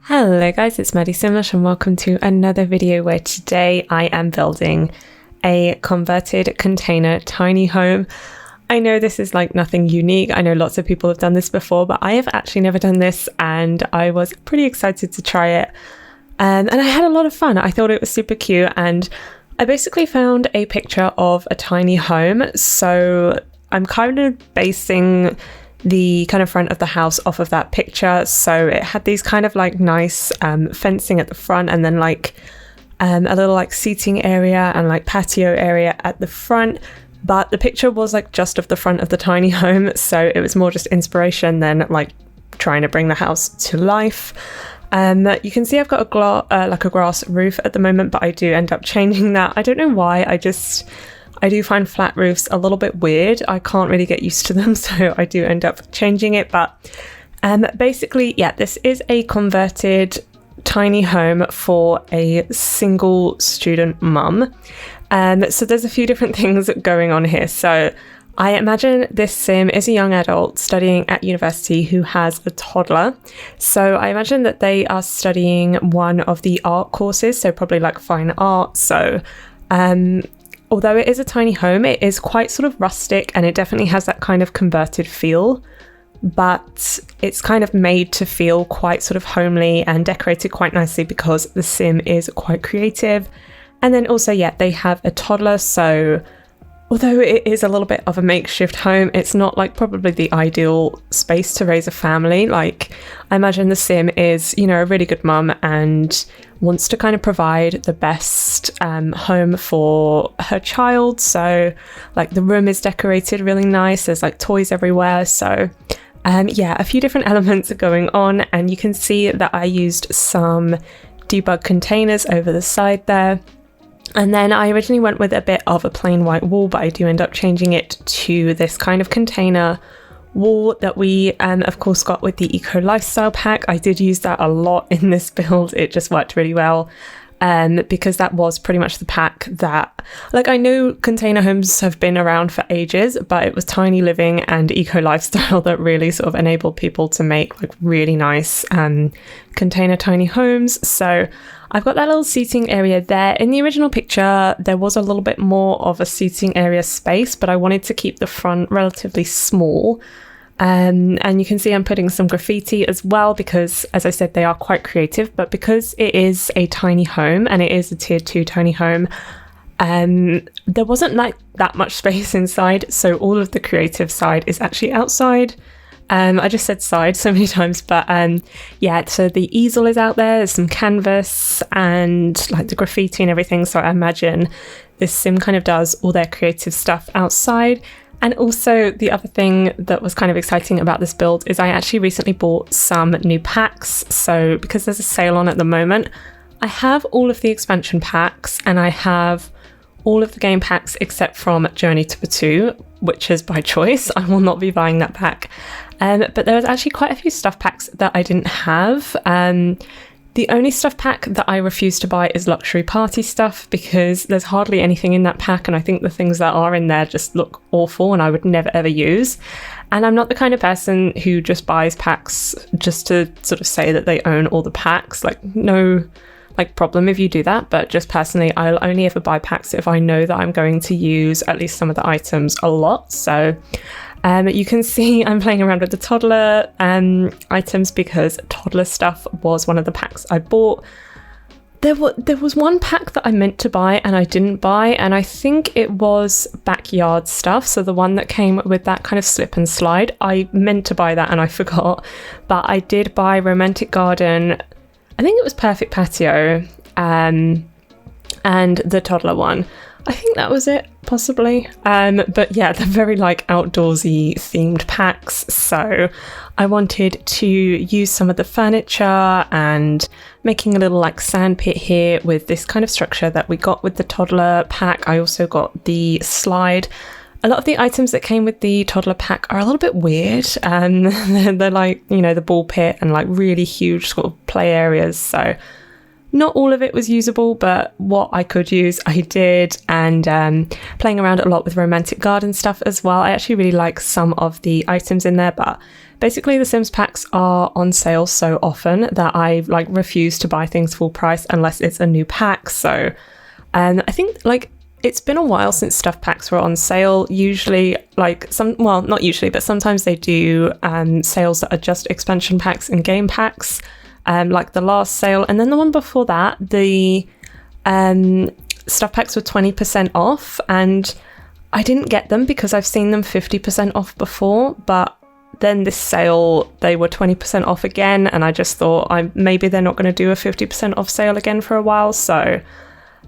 Hello guys, it's Maddie Simlish and welcome to another video where today I am building a converted container tiny home. I know this is like nothing unique. I know lots of people have done this before, but I have actually never done this and I was pretty excited to try it. And I had a lot of fun. I thought it was super cute and I basically found a picture of a tiny home. So I'm kind of basing the kind of front of the house off of that picture. So it had these kind of like nice fencing at the front and then like a little like seating area and like patio area at the front. But the picture was like just of the front of the tiny home. So it was more just inspiration than like trying to bring the house to life. You can see I've got a grass roof at the moment, but I do end up changing that. I don't know why. I do find flat roofs a little bit weird. I can't really get used to them, so I do end up changing it. But basically, yeah, this is a converted tiny home for a single student mum. So there's a few different things going on here. So I imagine this sim is a young adult studying at university who has a toddler. So I imagine that they are studying one of the art courses, so probably like fine art. So although it is a tiny home, it is quite sort of rustic and it definitely has that kind of converted feel, but it's kind of made to feel quite sort of homely and decorated quite nicely because the sim is quite creative. And then also, yeah, they have a toddler, so although it is a little bit of a makeshift home, it's not like probably the ideal space to raise a family. Like I imagine the sim is, you know, a really good mum and wants to kind of provide the best home for her child. So like the room is decorated really nice. There's like toys everywhere. So yeah, a few different elements are going on, and you can see that I used some debug containers over the side there. And then I originally went with a bit of a plain white wall, but I do end up changing it to this kind of container wall that we of course got with the Eco Lifestyle pack. I did use that a lot in this build. It just worked really well because that was pretty much the pack that, like, I know container homes have been around for ages, but it was Tiny Living and Eco Lifestyle that really sort of enabled people to make like really nice container tiny homes. So I've got that little seating area there. In the original picture, there was a little bit more of a seating area space, but I wanted to keep the front relatively small. And you can see I'm putting some graffiti as well because, as I said, they are quite creative. But because it is a tiny home and it is a tier 2 tiny home, there wasn't like that much space inside. So all of the creative side is actually outside. I just said side so many times, but yeah, so the easel is out there, there's some canvas and like the graffiti and everything. So I imagine this sim kind of does all their creative stuff outside. And also the other thing that was kind of exciting about this build is I actually recently bought some new packs. So because there's a sale on at the moment, I have all of the expansion packs and I have all of the game packs except from Journey to Batuu, which is by choice. I will not be buying that pack. But there was actually quite a few stuff packs that I didn't have. The only stuff pack that I refuse to buy is luxury party stuff because there's hardly anything in that pack, and I think the things that are in there just look awful and I would never ever use. And I'm not the kind of person who just buys packs just to sort of say that they own all the packs. Like, no like problem if you do that, but just personally, I'll only ever buy packs if I know that I'm going to use at least some of the items a lot. So you can see I'm playing around with the toddler items because toddler stuff was one of the packs I bought. There was one pack that I meant to buy and I didn't buy, and I think it was backyard stuff. So the one that came with that kind of slip and slide, I meant to buy that and I forgot. But I did buy Romantic Garden, I think it was Perfect Patio, and the toddler one. I think that was it, possibly. But yeah, they're very like outdoorsy themed packs. So I wanted to use some of the furniture and making a little like sand pit here with this kind of structure that we got with the toddler pack. I also got the slide. A lot of the items that came with the toddler pack are a little bit weird. They're like, you know, the ball pit and like really huge sort of play areas. So not all of it was usable, but what I could use, I did. And playing around a lot with Romantic Garden stuff as well. I actually really like some of the items in there, but basically the Sims packs are on sale so often that I like refuse to buy things full price unless it's a new pack. So I think like it's been a while since stuff packs were on sale. Usually, like not usually, but sometimes they do sales that are just expansion packs and game packs, like the last sale. And then the one before that, the stuff packs were 20% off, and I didn't get them because I've seen them 50% off before, but then this sale, they were 20% off again, and I just thought maybe they're not going to do a 50% off sale again for a while, so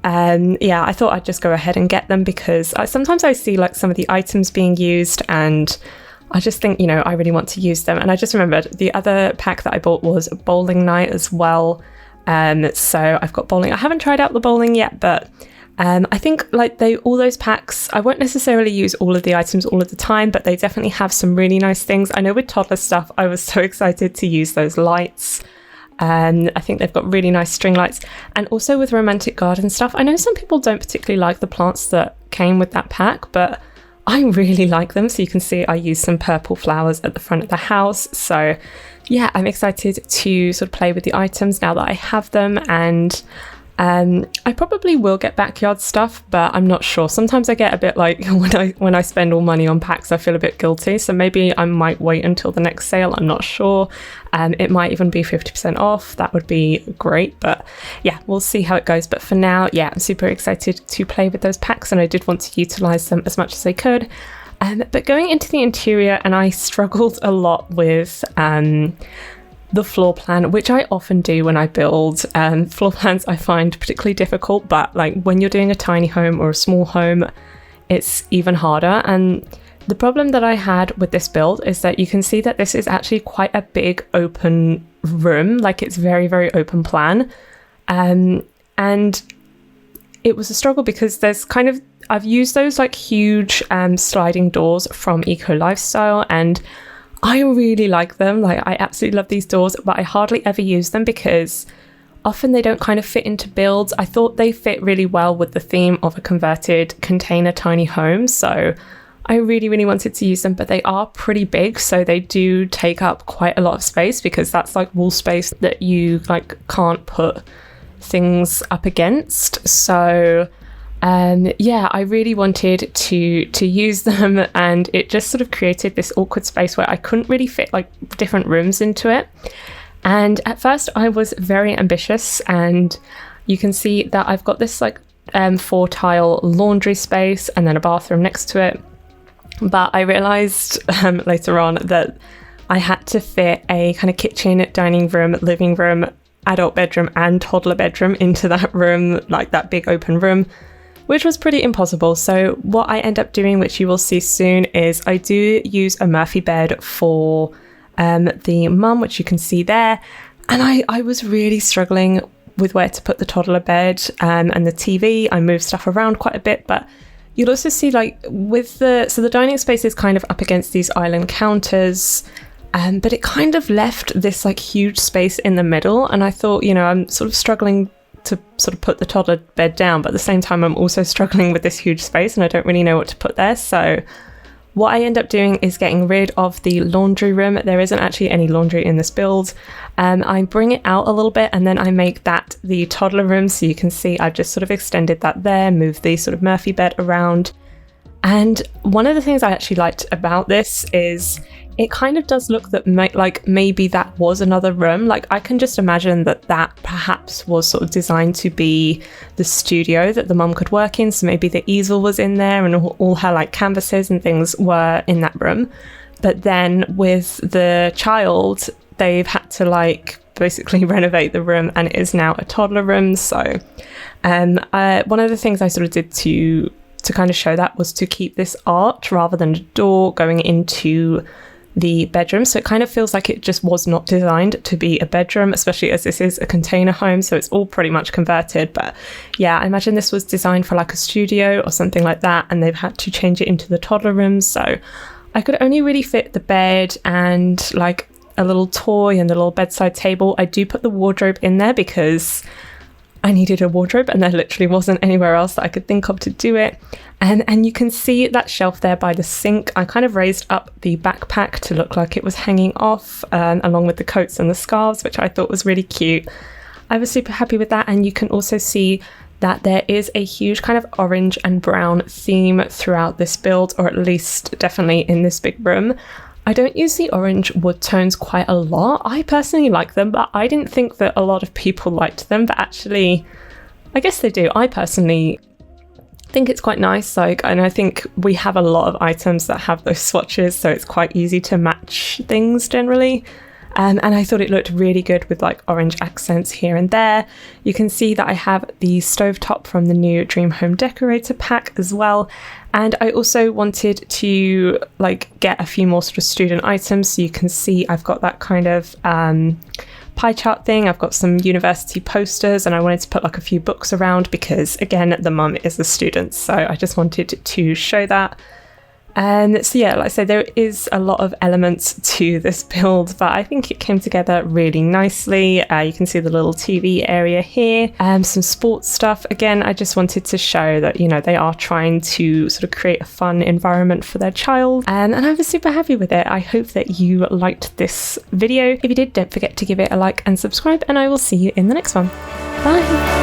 I thought I'd just go ahead and get them because sometimes I see like some of the items being used and I just think, you know, I really want to use them. And I just remembered the other pack that I bought was bowling night as well. So I've got bowling. I haven't tried out the bowling yet, but I think like all those packs, I won't necessarily use all of the items all of the time, but they definitely have some really nice things. I know with toddler stuff, I was so excited to use those lights. I think they've got really nice string lights, and also with romantic garden stuff. I know some people don't particularly like the plants that came with that pack, but I really like them. So you can see I use some purple flowers at the front of the house. So yeah, I'm excited to sort of play with the items now that I have them, and I probably will get backyard stuff, but I'm not sure. Sometimes I get a bit like when I spend all money on packs, I feel a bit guilty. So maybe I might wait until the next sale. I'm not sure. It might even be 50% off. That would be great. But yeah, we'll see how it goes. But for now, yeah, I'm super excited to play with those packs, and I did want to utilize them as much as I could. But going into the interior, and I struggled a lot with the floor plan, which I often do when I build. Floor plans I find particularly difficult, but like when you're doing a tiny home or a small home, it's even harder. And the problem that I had with this build is that you can see that this is actually quite a big open room, like it's very, very open plan. And it was a struggle because I've used those like huge sliding doors from Eco Lifestyle, and I really like them. Like I absolutely love these doors, but I hardly ever use them because often they don't kind of fit into builds. I thought they fit really well with the theme of a converted container tiny home, so I really, really wanted to use them, but they are pretty big, so they do take up quite a lot of space because that's like wall space that you like can't put things up against. So I really wanted to use them, and it just sort of created this awkward space where I couldn't really fit like different rooms into it. And at first I was very ambitious, and you can see that I've got this like 4-tile laundry space and then a bathroom next to it. But I realized later on that I had to fit a kind of kitchen, dining room, living room, adult bedroom and toddler bedroom into that room, like that big open room, which was pretty impossible. So what I end up doing, which you will see soon, is I do use a Murphy bed for the mum, which you can see there. And I was really struggling with where to put the toddler bed and the TV. I moved stuff around quite a bit, but you'll also see like so the dining space is kind of up against these island counters, but it kind of left this like huge space in the middle. And I thought, you know, I'm sort of struggling to sort of put the toddler bed down, but at the same time I'm also struggling with this huge space and I don't really know what to put there. So what I end up doing is getting rid of the laundry room. There isn't actually any laundry in this build. I bring it out a little bit and then I make that the toddler room. So you can see I've just sort of extended that there, moved the sort of Murphy bed around. And one of the things I actually liked about this is it kind of does look that like maybe that was another room. Like I can just imagine that perhaps was sort of designed to be the studio that the mum could work in. So maybe the easel was in there and all her like canvases and things were in that room. But then with the child, they've had to like basically renovate the room and it is now a toddler room. So one of the things I sort of did to kind of show that was to keep this arch rather than a door going into the bedroom. So it kind of feels like it just was not designed to be a bedroom, especially as this is a container home. So it's all pretty much converted. But yeah, I imagine this was designed for like a studio or something like that. And they've had to change it into the toddler room. So I could only really fit the bed and like a little toy and a little bedside table. I do put the wardrobe in there because I needed a wardrobe and there literally wasn't anywhere else that I could think of to do it. And you can see that shelf there by the sink. I kind of raised up the backpack to look like it was hanging off, along with the coats and the scarves, which I thought was really cute. I was super happy with that. And you can also see that there is a huge kind of orange and brown theme throughout this build, or at least definitely in this big room. I don't use the orange wood tones quite a lot. I personally like them, but I didn't think that a lot of people liked them, but actually, I guess they do. I personally think it's quite nice, and I think we have a lot of items that have those swatches, so it's quite easy to match things generally. And I thought it looked really good with like orange accents here and there. You can see that I have the stovetop from the new Dream Home Decorator pack as well. And I also wanted to like get a few more sort of student items. So you can see I've got that kind of pie chart thing. I've got some university posters, and I wanted to put like a few books around because again, the mum is a student. So I just wanted to show that. And so yeah, like I said, there is a lot of elements to this build, but I think it came together really nicely. You can see the little TV area here, some sports stuff. Again, I just wanted to show that, you know, they are trying to sort of create a fun environment for their child. And I was super happy with it. I hope that you liked this video. If you did, don't forget to give it a like and subscribe, and I will see you in the next one. Bye.